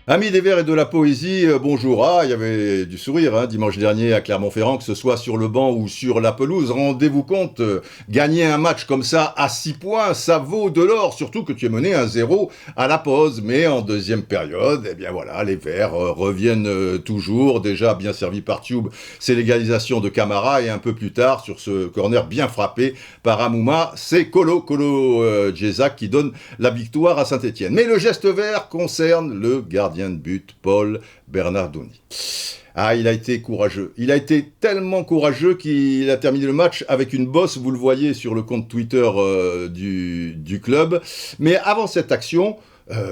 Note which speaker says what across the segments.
Speaker 1: Amis des vers et de la poésie, bonjour. Ah, il y avait du sourire dimanche dernier à Clermont-Ferrand, que ce soit sur le banc ou sur la pelouse. Rendez-vous compte, gagner un match comme ça à 6 points, ça vaut de l'or, surtout que tu es mené 1-0 à la pause. Mais en deuxième période, eh bien voilà, les Verts reviennent toujours, déjà bien servis par Tube. C'est l'égalisation de Camara et un peu plus tard, sur ce corner bien frappé par Amouma, c'est Kolo Djezak qui donne la victoire à Saint-Etienne. Mais le geste vert concerne le gardien de but, Paul Bernardoni. Ah, il a été courageux. Il a été tellement courageux qu'il a terminé le match avec une bosse, vous le voyez sur le compte Twitter du club. Mais avant cette action,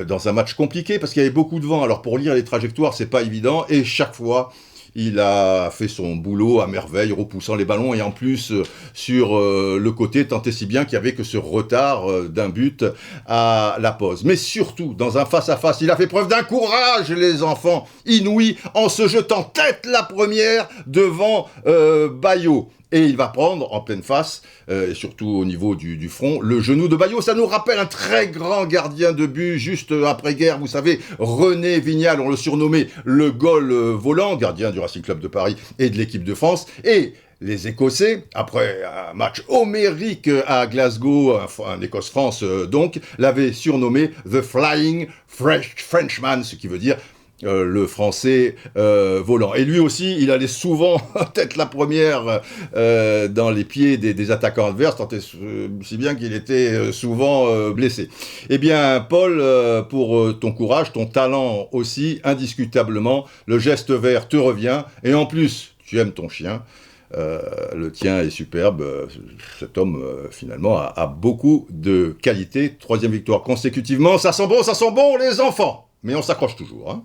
Speaker 1: dans un match compliqué, parce qu'il y avait beaucoup de vent, alors pour lire les trajectoires, c'est pas évident, et chaque fois, il a fait son boulot à merveille, repoussant les ballons, et en plus, sur le côté, tant et si bien qu'il y avait que ce retard d'un but à la pause. Mais surtout, dans un face-à-face, il a fait preuve d'un courage, les enfants, inouï, en se jetant tête la première devant Bayo. Et il va prendre en pleine face, et surtout au niveau du front, le genou de Bayo. Ça nous rappelle un très grand gardien de but, juste après-guerre, vous savez, René Vignal, on le surnommait le Gaulle volant, gardien du Racing Club de Paris et de l'équipe de France. Et les Écossais, après un match homérique à Glasgow, un Écosse-France donc, l'avaient surnommé The Flying Frenchman, ce qui veut dire le français volant. Et lui aussi, il allait souvent tête la première dans les pieds des attaquants adverses, tant et si bien qu'il était souvent blessé. Eh bien, Paul, pour ton courage, ton talent aussi, indiscutablement, le geste vert te revient, et en plus, tu aimes ton chien. Le tien est superbe. Cet homme, finalement, a beaucoup de qualités. Troisième victoire consécutivement. Ça sent bon, les enfants. Mais on s'accroche toujours.